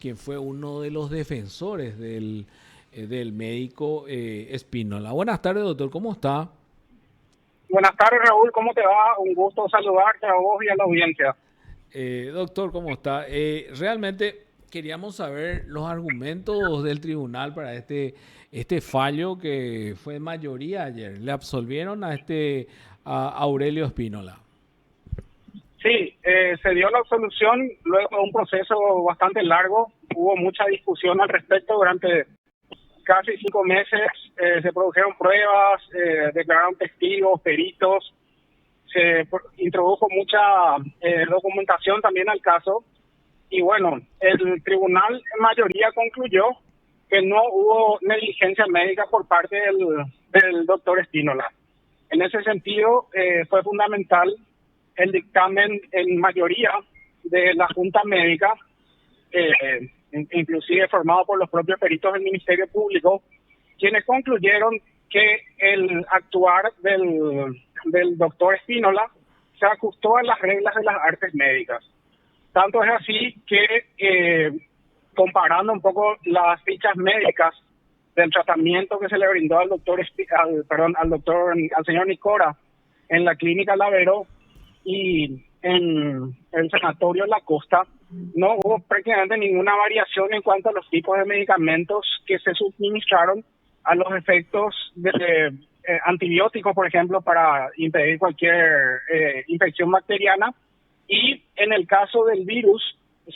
quien fue uno de los defensores del médico Spínola. Buenas tardes, doctor, ¿cómo está? Buenas tardes, Raúl, ¿cómo te va? Un gusto saludarte a vos y a la audiencia. Doctor, ¿cómo está? Realmente queríamos saber los argumentos del tribunal para este fallo que fue mayoría ayer. Le absolvieron a Aurelio Spínola. Sí, se dio la absolución luego de un proceso bastante largo. Hubo mucha discusión al respecto durante casi 5 meses. Se produjeron pruebas, declararon testigos, peritos. Se introdujo mucha documentación también al caso. Y bueno, el tribunal en mayoría concluyó que no hubo negligencia médica por parte del doctor Spínola. En ese sentido, fue fundamental el dictamen en mayoría de la Junta Médica, inclusive formado por los propios peritos del Ministerio Público, quienes concluyeron que el actuar del doctor Spínola se ajustó a las reglas de las artes médicas. Tanto es así que, comparando un poco las fichas médicas del tratamiento que se le brindó al al señor Nicora en la clínica Lavero y en el sanatorio La Costa, no hubo prácticamente ninguna variación en cuanto a los tipos de medicamentos que se suministraron, a los efectos de antibióticos, por ejemplo, para impedir cualquier infección bacteriana. Y en el caso del virus,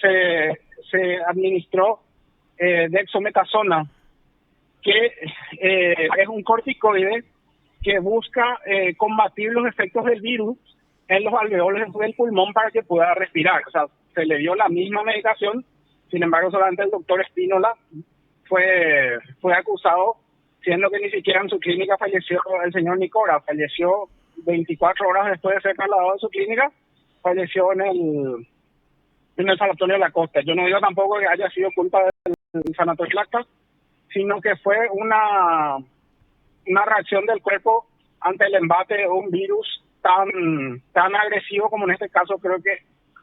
se administró dexametasona, que es un corticoide que busca combatir los efectos del virus en los alveolos del pulmón para que pueda respirar. O sea, se le dio la misma medicación, sin embargo, solamente el doctor Spínola fue acusado, siendo que ni siquiera en su clínica falleció el señor Nicora. Falleció 24 horas después de ser trasladado de su clínica, falleció en el sanatorio de La Costa. Yo no digo tampoco que haya sido culpa del sanatorio de La Costa, sino que fue una reacción del cuerpo ante el embate de un virus tan agresivo como en este caso creo que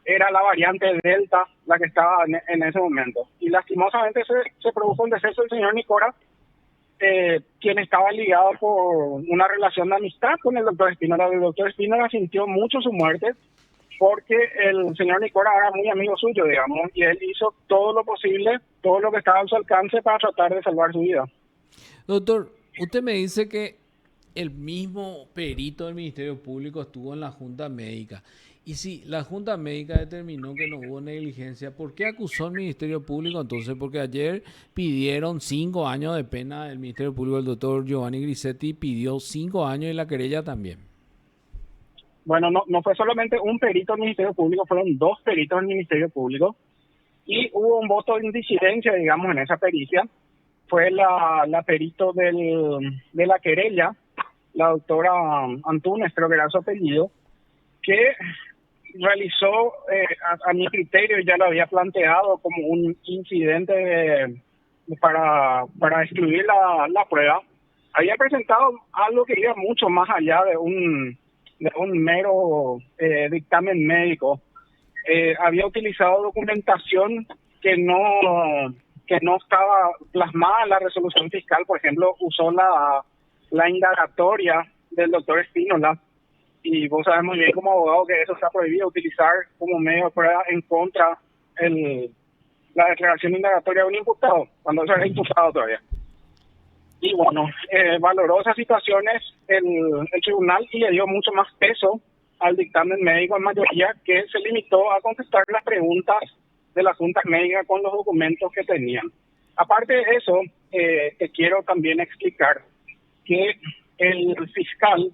era la variante Delta la que estaba en ese momento. Y lastimosamente se produjo un deceso del señor Nicora, quien estaba ligado por una relación de amistad con el doctor Spínola. El doctor Spínola sintió mucho su muerte porque el señor Nicora era muy amigo suyo, digamos, y él hizo todo lo posible, todo lo que estaba a su alcance para tratar de salvar su vida. Doctor, usted me dice que el mismo perito del Ministerio Público estuvo en la Junta Médica. Y si la Junta Médica determinó que no hubo negligencia, ¿por qué acusó al Ministerio Público entonces? Porque ayer pidieron 5 años de pena del Ministerio Público. El doctor Giovanni Grisetti pidió 5 años y la querella también. Bueno, no fue solamente un perito del Ministerio Público, fueron 2 peritos del Ministerio Público y hubo un voto de indicidencia, digamos, en esa pericia. Fue la perito de la querella, la doctora Antunes, creo que era su apellido, que realizó, a mi criterio, ya lo había planteado como un incidente para excluir la prueba. Había presentado algo que iba mucho más allá de un mero dictamen médico. Había utilizado documentación que no estaba plasmada en la resolución fiscal. Por ejemplo, usó la indagatoria del doctor Spínola, y vos sabés muy bien como abogado que eso está prohibido, utilizar como medio de prueba en contra la declaración indagatoria de un imputado, cuando eso era imputado todavía. Y bueno, valoró esas situaciones el tribunal y le dio mucho más peso al dictamen médico en mayoría, que se limitó a contestar las preguntas de la Junta Médica con los documentos que tenían. Aparte de eso, te quiero también explicar que el fiscal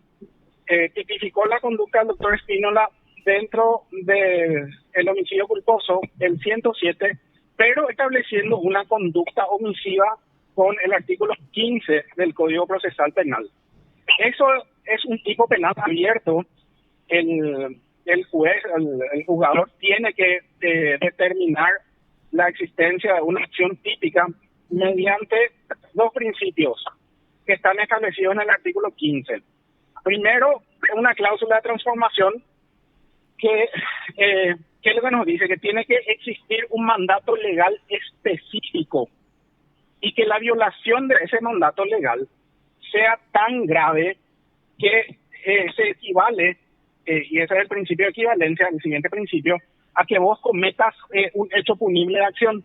tipificó la conducta del doctor Spínola dentro del homicidio culposo, el 107, pero estableciendo una conducta omisiva con el artículo 15 del Código Procesal Penal. Eso es un tipo penal abierto. El juez, el juzgador, tiene que determinar la existencia de una acción típica mediante 2 principios que están establecidos en el artículo 15. Primero, una cláusula de transformación que ¿qué es lo que nos dice? Que tiene que existir un mandato legal específico y que la violación de ese mandato legal sea tan grave que se equivale, y ese es el principio de equivalencia, el siguiente principio, a que vos cometas un hecho punible de acción.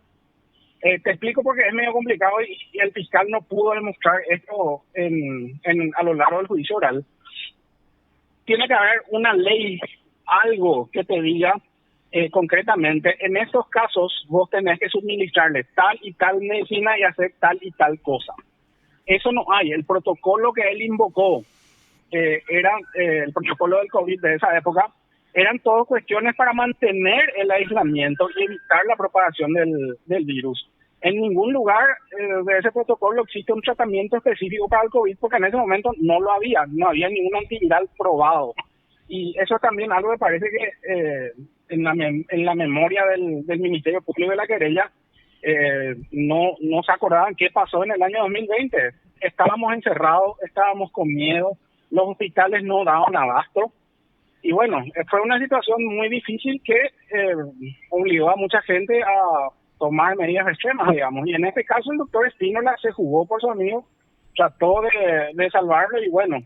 Te explico porque es medio complicado y el fiscal no pudo demostrar esto a lo largo del juicio oral. Tiene que haber una ley, algo que te diga concretamente, en estos casos vos tenés que suministrarle tal y tal medicina y hacer tal y tal cosa. Eso no hay. El protocolo que él invocó era el protocolo del COVID de esa época, eran todas cuestiones para mantener el aislamiento y evitar la propagación del virus. En ningún lugar de ese protocolo existe un tratamiento específico para el COVID porque en ese momento no lo había, no había ningún antiviral probado. Y eso también algo que parece que en la memoria del Ministerio Público de la querella no se acordaban qué pasó en el año 2020. Estábamos encerrados, estábamos con miedo, los hospitales no daban abasto. Y bueno, fue una situación muy difícil que obligó a mucha gente a tomar medidas extremas, digamos. Y en este caso el doctor Espínola se jugó por su amigo, trató de salvarlo y bueno,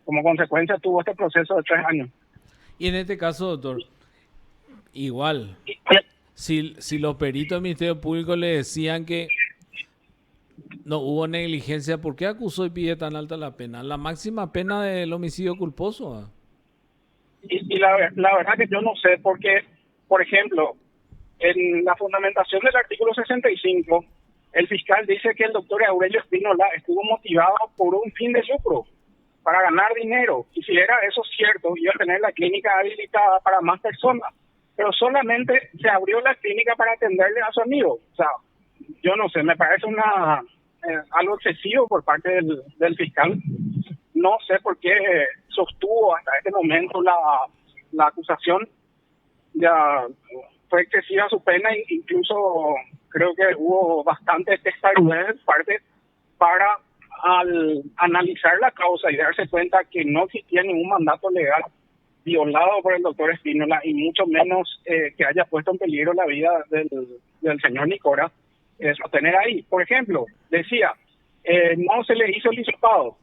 como consecuencia tuvo este proceso de 3 años. Y en este caso, doctor, igual, Y, si los peritos del Ministerio Público le decían que no hubo negligencia, ¿por qué acusó y pide tan alta la pena? La máxima pena del homicidio culposo. y la verdad que yo no sé, porque, por ejemplo, en la fundamentación del artículo 65, el fiscal dice que el doctor Aurelio Espínola estuvo motivado por un fin de lucro, para ganar dinero. Y si era eso cierto, iba a tener la clínica habilitada para más personas. Pero solamente se abrió la clínica para atenderle a su amigo. O sea, yo no sé, me parece algo excesivo por parte del fiscal. No sé por qué sostuvo hasta este momento la acusación. Ya fue excesiva su pena, incluso creo que hubo bastante testarudeces de su parte para, al analizar la causa y darse cuenta que no existía ningún mandato legal violado por el doctor Espínola y mucho menos que haya puesto en peligro la vida del señor Nicora, sostener ahí. Por ejemplo, decía, no se le hizo el hisopado,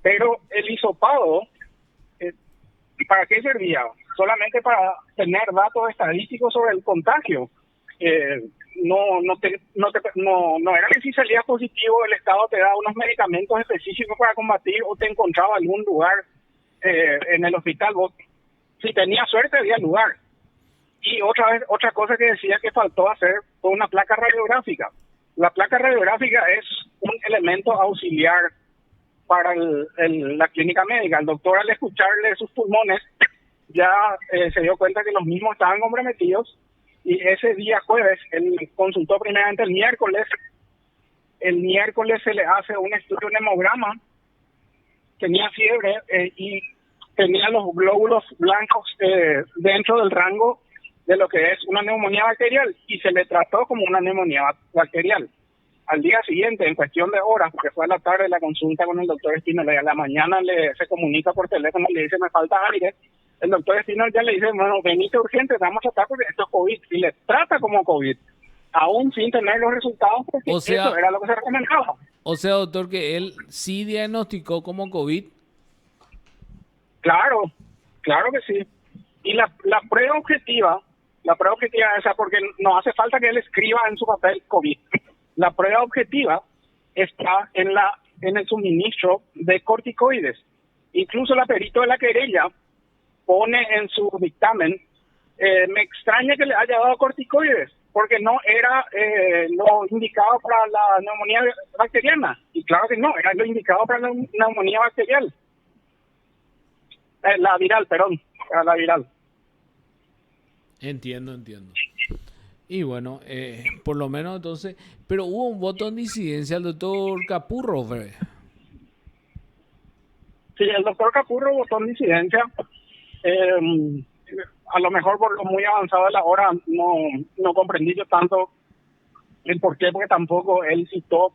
pero el hisopado, ¿para qué servía? Solamente para tener datos estadísticos sobre el contagio. No era que si salías positivo el Estado te da unos medicamentos específicos para combatir o te encontraba algún lugar en el hospital. Vos, si tenías suerte había lugar. Y otra cosa que decía que faltó hacer fue una placa radiográfica. La placa radiográfica es un elemento auxiliar para la clínica médica. El doctor, al escucharle sus pulmones, ya se dio cuenta que los mismos estaban comprometidos y ese día jueves él consultó primeramente el miércoles se le hace un estudio de hemograma, tenía fiebre y tenía los glóbulos blancos dentro del rango de lo que es una neumonía bacterial y se le trató como una neumonía bacterial. Al día siguiente, en cuestión de horas, porque fue a la tarde la consulta con el doctor Espínola y a la mañana se comunica por teléfono y le dice me falta aire. El doctor Espínola ya le dice, bueno, venite urgente, vamos a tratar porque esto es COVID. Y le trata como COVID, aún sin tener los resultados, porque eso era lo que se recomendaba. O sea, doctor, que él sí diagnosticó como COVID. Claro que sí. Y la prueba objetiva es esa, porque no hace falta que él escriba en su papel COVID. La prueba objetiva está en el suministro de corticoides. Incluso la perito de la querella pone en su dictamen, me extraña que le haya dado corticoides, porque no era lo indicado para la neumonía bacteriana. Y claro que no, era lo indicado para la neumonía bacterial. La viral. Entiendo. Y bueno, por lo menos entonces, pero hubo un voto en disidencia al doctor Capurro, ¿verdad? Sí, el doctor Capurro votó en disidencia. A lo mejor por lo muy avanzado de la hora no comprendí yo tanto el por qué, porque tampoco él citó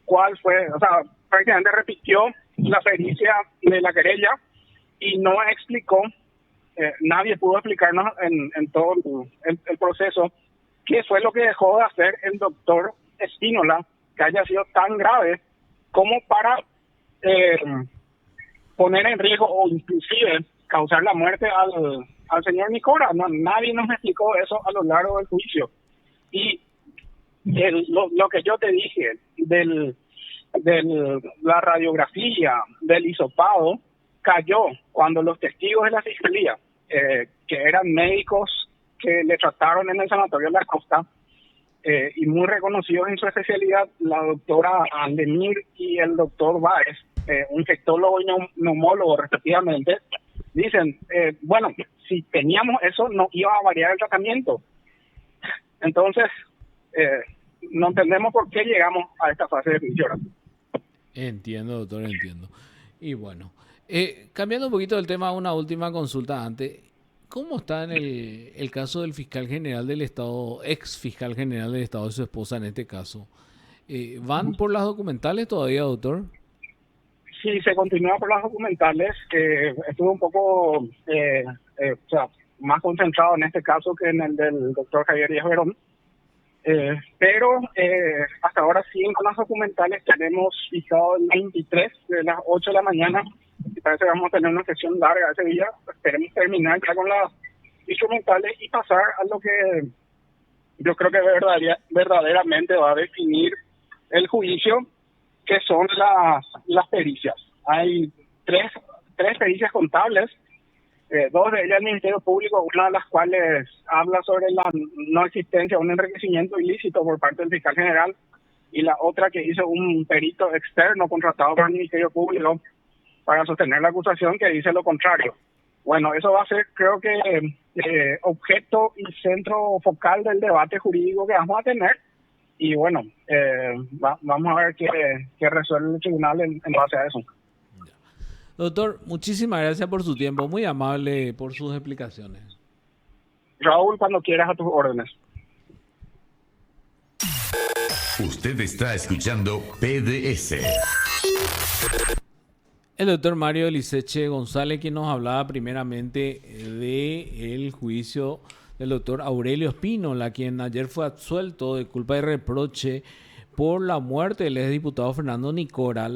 cuál fue, o sea, prácticamente repitió la pericia de la querella y no explicó nadie pudo explicarnos en todo el proceso qué fue lo que dejó de hacer el doctor Espínola que haya sido tan grave como para poner en riesgo o inclusive causar la muerte al señor Nicora. No, nadie nos explicó eso a lo largo del juicio. Y lo que yo te dije de la radiografía, del hisopado, cayó cuando los testigos de la fiscalía, que eran médicos que le trataron en el sanatorio de la Costa, y muy reconocidos en su especialidad, la doctora Andemir y el doctor Báez, un infectólogo y neumólogo respectivamente, dicen, bueno, si teníamos eso no iba a variar el tratamiento. Entonces, no entendemos por qué llegamos a esta fase de juicio. Entiendo, doctor, entiendo. Y bueno, cambiando un poquito del tema, una última consulta antes. ¿Cómo está en el caso del fiscal general del Estado, ex fiscal general del Estado y su esposa en este caso? ¿Van por las documentales todavía, doctor? Sí, se continúa por las documentales. Estuve un poco o sea, más concentrado en este caso que en el del doctor Javier Díaz Verón. Pero hasta ahora siguen con las documentales. Tenemos fijado el 23 de las 8 de la mañana. Y parece que vamos a tener una sesión larga ese día. Esperemos terminar ya con las instrumentales y pasar a lo que yo creo que verdaderamente va a definir el juicio, que son las pericias. Hay tres pericias contables, dos de ellas del Ministerio Público, una de las cuales habla sobre la no existencia de un enriquecimiento ilícito por parte del fiscal general, y la otra que hizo un perito externo contratado por el Ministerio Público para sostener la acusación, que dice lo contrario. Bueno, eso va a ser, creo que, objeto y centro focal del debate jurídico que vamos a tener. Y bueno, vamos a ver qué resuelve el tribunal en base a eso. Doctor, muchísimas gracias por su tiempo, muy amable por sus explicaciones. Raúl, cuando quieras, a tus órdenes. Usted está escuchando PDS. El doctor Mario Eliseche González, quien nos hablaba primeramente del juicio del doctor Aurelio Espínola, quien ayer fue absuelto de culpa y reproche por la muerte del exdiputado Fernando Nicora.